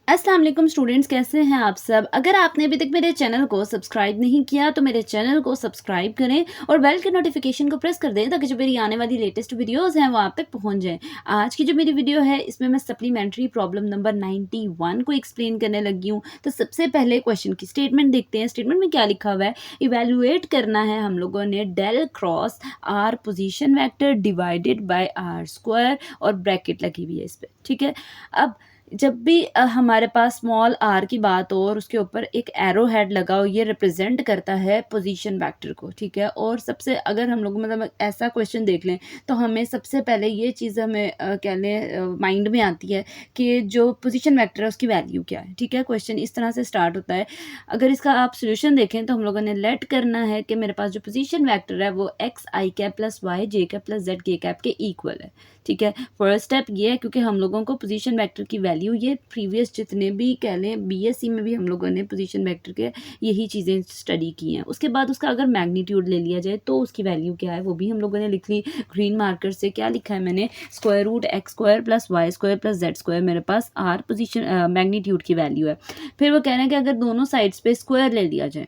अस्सलाम वालेकुम स्टूडेंट्स, कैसे हैं आप सब। अगर आपने अभी तक मेरे चैनल को सब्सक्राइब नहीं किया तो मेरे चैनल को सब्सक्राइब करें और बेल के नोटिफिकेशन को प्रेस कर दें ताकि जो मेरी आने वाली लेटेस्ट वीडियोस हैं वो आप तक पहुंच जाएं। आज की जो मेरी वीडियो है इसमें मैं सप्लीमेंट्री प्रॉब्लम नंबर 91 को एक्सप्लेन करने लगी हूँ। तो सबसे पहले क्वेश्चन की स्टेटमेंट देखते हैं। स्टेटमेंट में क्या लिखा हुआ है, इवेल्युएट करना है हम लोगों ने del cross R position vector divided by are square और ब्रैकेट लगी हुई है इस पर। ठीक है, अब जब भी हमारे पास स्मॉल आर की बात हो और उसके ऊपर एक एरो हेड लगा हो, ये रिप्रेजेंट करता है पोजीशन वेक्टर को। ठीक है, और सबसे अगर हम लोग मतलब ऐसा क्वेश्चन देख लें तो हमें सबसे पहले ये चीज़ हमें कह लें माइंड में आती है कि जो पोजीशन वेक्टर है उसकी वैल्यू क्या है। ठीक है, क्वेश्चन इस तरह से स्टार्ट होता है। अगर इसका आप सोल्यूशन देखें तो हम लोगों ने लेट करना है कि मेरे पास जो पोजीशन वेक्टर है वो x i cap plus Y j cap plus Z k cap के इक्वल है। ठीक है, फर्स्ट स्टेप ये है क्योंकि हम लोगों को पोजीशन वेक्टर की वैल्यू, ये प्रीवियस जितने भी कह लें बीएससी में भी हम लोगों ने पोजीशन वेक्टर के यही चीज़ें स्टडी की हैं। उसके बाद उसका अगर मैग्नीट्यूड ले लिया जाए तो उसकी वैल्यू क्या है वो भी हम लोगों ने लिख ली ग्रीन मार्कर से। क्या लिखा है मैंने, square root X square plus Y square plus Z square मेरे पास आर पोजीशन मैग्नीट्यूड की वैल्यू है। फिर वो कह रहे हैं कि अगर दोनों साइड्स पे स्क्वायर ले लिया जाए,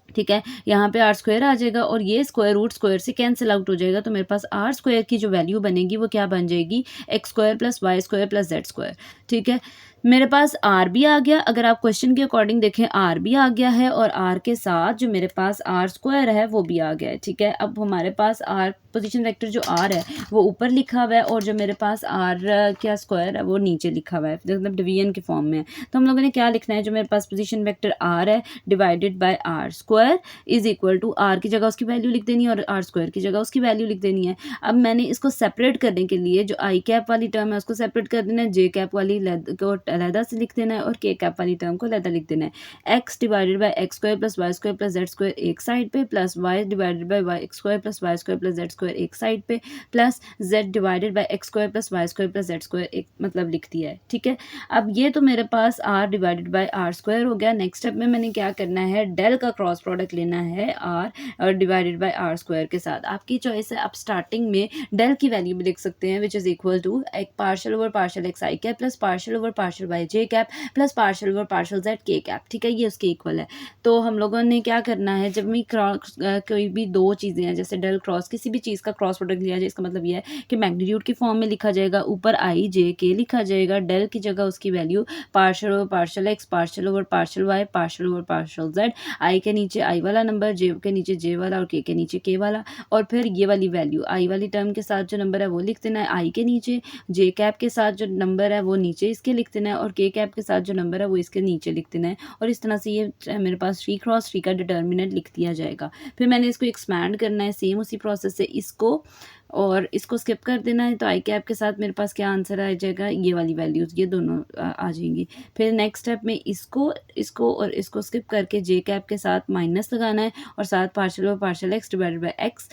ठीक है, यहाँ पे आर स्क्वायर आ जाएगा और ये स्क्वायर रूट स्क्वायर से कैंसिल आउट हो जाएगा। तो मेरे पास आर स्क्वायर की जो वैल्यू बनेगी वो क्या बन जाएगी, X square plus Y square plus Z square. ठीक है, मेरे पास आर भी आ गया। अगर आप क्वेश्चन के अकॉर्डिंग देखें आर भी आ गया है और आर के साथ जो मेरे पास आर स्क्वायर है वो भी आ गया है। ठीक है, अब हमारे पास आर पोजीशन वेक्टर जो आर है वो ऊपर लिखा हुआ है और जो मेरे पास आर क्या स्क्वायर है वो नीचे लिखा हुआ है, मतलब डिवीजन के फॉर्म में है। तो हम लोगों ने क्या लिखना है, जो मेरे पास पोजीशन वेक्टर आर है divided by R square is equal to R की जगह उसकी वैल्यू लिख देनी है और आर स्क्वायर की जगह उसकी वैल्यू लिख देनी है। अब मैंने इसको सेपरेट करने के लिए जो आई कैप वाली टर्म है उसको सेपरेट कर देना है, जे कैप वाली को अलहदा से लिख देना है और के कैप वाली टर्म को अलहदा लिख देना है। X divided by X square plus Y square plus Z square एक साइड पे, plus Y divided by Y square plus Y square plus Z square एक साइड पे, plus Z divided by X square plus Y square plus Z square एक, मतलब लिख दिया है। ठीक है, अब ये तो मेरे पास r divided by are square हो गया। नेक्स्ट स्टेप में मैंने क्या करना है, डेल का क्रॉस प्रोडक्ट लेना है R divided by are square के साथ। आपकी चॉइस है, आप स्टार्टिंग में डेल की वैल्यू भी लिख सकते हैं विच इज इक्वल टू एक partial over partial x i cap plus partial over partial y j cap plus partial over partial z k cap. ठीक है, ये उसके इक्वल है। तो हम लोगों ने क्या करना है, जब भी कोई भी दो चीज़ें हैं जैसे डेल क्रॉस किसी भी चीज़ का क्रॉस प्रोडक्ट लिया जाए, इसका मतलब यह है कि मैग्नीट्यूड की फॉर्म में लिखा जाएगा, ऊपर आई जे के लिखा जाएगा, डेल की जगह उसकी value partial over partial x partial over partial y partial over partial z, i के नीचे आई वाला नंबर, जे के नीचे जे वाला और के नीचे के वाला, और फिर ये वाली वैल्यू आई वाली टर्म के साथ जो नंबर है वो लिख देना है आई के नीचे, जे कैप के साथ जो नंबर है वो नीचे इसके लिख देना है और के कैप के साथ जो नंबर है वो इसके नीचे लिख देना है। और इस तरह से ये मेरे पास थ्री क्रॉस थ्री का डिटर्मिनेंट लिख दिया जाएगा। फिर मैंने इसको एक्सपैंड करना है सेम उसी प्रोसेस से इसको, और इसको स्किप कर देना है। तो आई कैप के साथ मेरे पास क्या आंसर आ जाएगा, ये वाली वैल्यूज़ ये दोनों आ जाएंगी। फिर नेक्स्ट स्टेप में इसको इसको और इसको स्किप करके जे कैप के साथ माइनस लगाना है और साथ partial over partial X divided by X,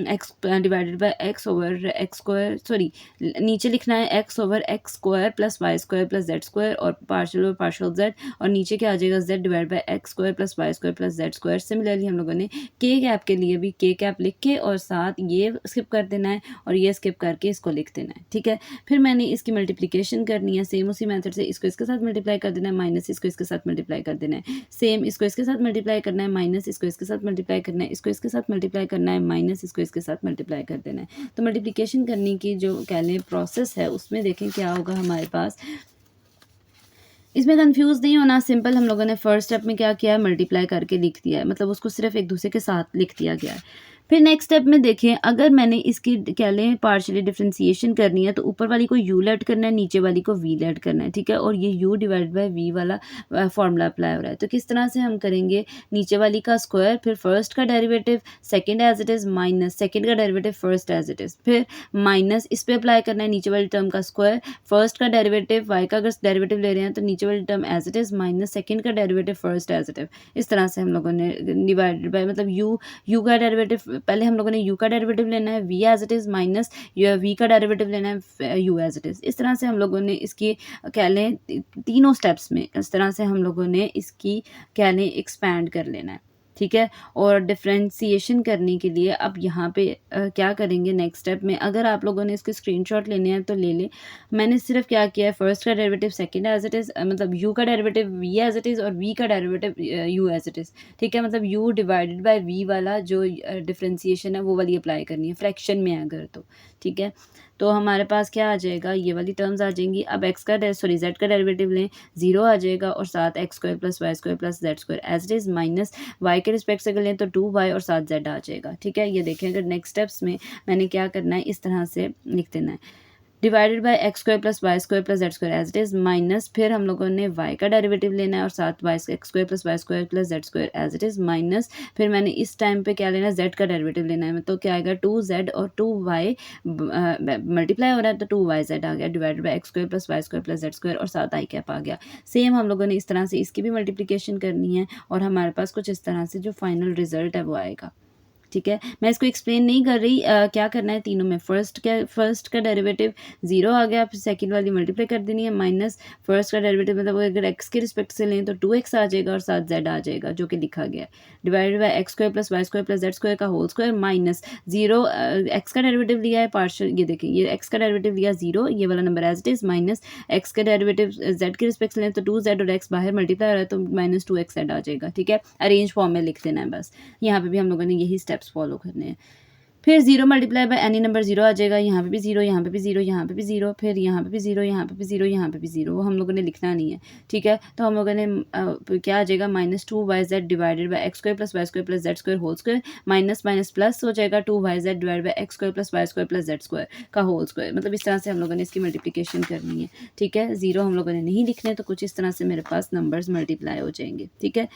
X divided by X over X square, sorry नीचे लिखना है X over X square plus Y square plus Z square और पार्शियल ओवर पार्शियल जेड, और नीचे क्या आ जाएगा Z divide by X square plus Y square plus Z square. Similarly हम लोगों ने के कैप के लिए भी के कैप लिख के और साथ ये स्किप कर देना है और ये स्किप करके इसको लिख देना है। ठीक है, फिर मैंने इसकी मल्टीप्लिकेशन करनी है सेम उसी मेथड से, इसको इसके साथ मल्टीप्लाई कर देना है, माइनस इसको इसके साथ मल्टीप्लाई कर देना है, सेम इसको इसके साथ मल्टीप्लाई करना है, माइनस इसको इसके साथ मल्टीप्लाई करना है, इसको इसके साथ मल्टीप्लाई करना है, माइनस इसको इसके साथ मल्टीप्लाई कर देना है। तो मल्टीप्लिकेशन करने की जो कह लें प्रोसेस है उसमें देखें क्या होगा हमारे पास। इसमें कंफ्यूज नहीं होना, सिंपल हम लोगों ने फर्स्ट स्टेप में क्या किया है, मल्टीप्लाई करके लिख दिया है, मतलब उसको सिर्फ एक दूसरे के साथ लिख दिया गया है। फिर नेक्स्ट स्टेप में देखें, अगर मैंने इसकी कह लें पार्शियली डिफ्रेंसिएशन करनी है तो ऊपर वाली को यू लेट करना है, नीचे वाली को वी लेट करना है। ठीक है, और ये यू डिवाइड बाई वी वाला फॉर्मूला अप्लाई हो रहा है। तो किस तरह से हम करेंगे, नीचे वाली का स्क्वायर, फिर फर्स्ट का derivative second as it is, minus second का derivative first as it is, फिर माइनस इस पे अप्लाई करना है नीचे वाली टर्म का स्क्वायर, फर्स्ट का डेरिवेटिव वाई का अगर डेरिवेटिव ले रहे हैं तो नीचे वाली term as it is minus second का derivative first as it is. इस तरह से हम लोगों ने डिवाइडेड बाय, मतलब यू का डेरिवेटिव पहले हम लोगों ने यू का डेरिवेटिव लेना है V as it is, minus V का डेरिवेटिव लेना है यू एज इट इज़। इस तरह से हम लोगों ने इसकी कह लें तीनों स्टेप्स में इस तरह से हम लोगों ने इसकी कह लें एक्सपैंड कर लेना है। ठीक है। और डिफरेंशिएशन करने के लिए अब यहाँ पे क्या करेंगे नेक्स्ट स्टेप में, अगर आप लोगों ने इसके स्क्रीनशॉट लेने हैं तो ले लें। मैंने सिर्फ क्या किया है, फर्स्ट का derivative second as it is, मतलब u का derivative v as it is और v का derivative u as it is, ठीक है। मतलब u डिवाइडेड बाय v वाला जो डिफरेंशिएशन है वो वाली अप्लाई करनी है फ्रैक्शन में अगर तो, ठीक है। तो हमारे पास क्या आ जाएगा, ये वाली टर्म्स आ जाएंगी। अब x का z का डेरिवेटिव लें, 0 आ जाएगा और साथ X square plus Y square plus Z square as it is minus y के रिस्पेक्ट से कर लें तो 2y और साथ z आ जाएगा, ठीक है। ये देखें, अगर नेक्स्ट स्टेप्स में मैंने क्या करना है, इस तरह से लिख देना है, divided by x square plus Y square plus Z square as it is minus, फिर हम लोगों ने y का डेरिवेटिव लेना है और साथ X square plus Y square plus Z square as it is minus, फिर मैंने इस टाइम पे क्या लेना है, z का डेरिवेटिव लेना है। तो क्या आएगा, 2z और 2y मल्टीप्लाई हो रहा है तो 2yz आ गया, divided by x square plus Y square plus Z square और साथ आई कैप आ गया। सेम हम लोगों ने इस तरह से इसकी भी मल्टीप्लिकेशन करनी है और हमारे पास कुछ इस तरह से जो फाइनल रिजल्ट है वो आएगा, ठीक है। मैं इसको एक्सप्लेन नहीं कर रही, क्या करना है तीनों में, फर्स्ट का डेरिवेटिव 0 आ गया, फिर सेकंड वाली मल्टीप्लाई कर देनी है माइनस फर्स्ट का डेरिवेटिव, मतलब अगर x के रिस्पेक्ट से लें तो 2x आ जाएगा और साथ z आ जाएगा जो कि लिखा गया है, divided by x square plus Y square plus Z square का होल स्क्वायर माइनस 0 x का डेरिवेटिव लिया है पार्शियल, ये देखिए ये x का डेरिवेटिव लिया 0, ये वाला number as it is minus x का डेरिवेटिव z के रिस्पेक्ट से लें तो 2z और x बाहर मल्टीप्लाई हो रहा है तो माइनस 2x z आ जाएगा, ठीक है। अरेंज फॉर्म में लिख देना है बस। यहाँ पे भी हम लोगों ने यही स्टेप्स फॉलो करने हैं। फिर 0 मल्टीप्लाई बाय एनी नंबर 0 आ जाएगा, यहाँ पे भी 0, यहाँ पे भी 0, यहाँ पे भी 0, फिर यहाँ पे भी 0, यहाँ पे भी 0, यहाँ पे भी 0, वो हम लोगों ने लिखना नहीं है, ठीक है। तो हम लोगों ने क्या आ जाएगा, minus 2yz divided by x square plus Y square plus Z square whole square minus minus plus हो जाएगा 2yz divided by x square plus Y square plus Z square का होल स्क्वायर। मतलब इस तरह से हम लोगों ने इसकी मल्टीप्लिकेशन करनी है, ठीक है। 0 हम लोगों ने नहीं लिखने, तो कुछ इस तरह से मेरे पास नंबर्स मल्टीप्लाई हो जाएंगे, ठीक है।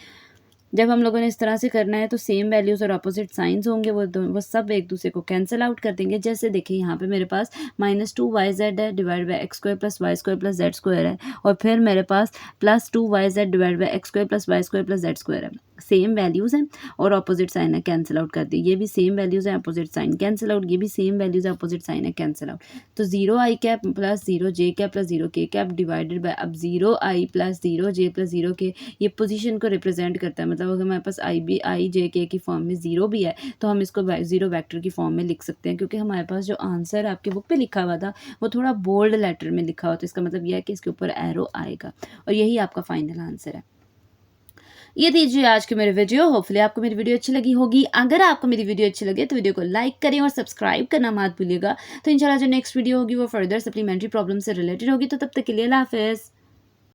जब हम लोगों ने इस तरह से करना है तो सेम वैल्यूज़ और अपोजिट साइंस होंगे, वो सब एक दूसरे को कैंसिल आउट कर देंगे। जैसे देखिए यहाँ पे मेरे पास -2yz है divide by x square plus Y square plus Z square है, और फिर मेरे पास +2yz divide by x square plus Y square plus Z square है। सेम वैल्यूज़ हैं और अपोजिट साइन है, कैंसिल आउट कर दी। ये भी सेम वैल्यूज़ हैं, अपोजिट साइन कैंसिल आउट, ये भी सेम वैल्यूज़ है, अपोजिट साइन है, कैंसिल आउट। तो 0i cap plus 0j cap plus 0k cap divided by, अब 0i plus 0j plus 0k ये पोजीशन को रिप्रेजेंट करता है। मतलब अगर हमारे पास i j k की फॉर्म में 0 भी है तो हम इसको 0 वेक्टर की फॉर्म में लिख सकते हैं, क्योंकि हमारे पास जो आंसर आपकी बुक पे लिखा हुआ था वो थोड़ा बोल्ड लेटर में लिखा हुआ, तो इसका मतलब यह है कि इसके ऊपर एरो आएगा और यही आपका फाइनल आंसर है। ये दीजिए आज की मेरी वीडियो। होपफुली आपको मेरी वीडियो अच्छी लगी होगी। अगर आपको मेरी वीडियो अच्छी लगे तो वीडियो को लाइक करें और सब्सक्राइब करना मत भूलिएगा। तो इंशाल्लाह जो नेक्स्ट वीडियो होगी वो फर्दर सप्लीमेंट्री प्रॉब्लम से रिलेटेड होगी। तो तब तक के लिए अल्लाह हाफिज़।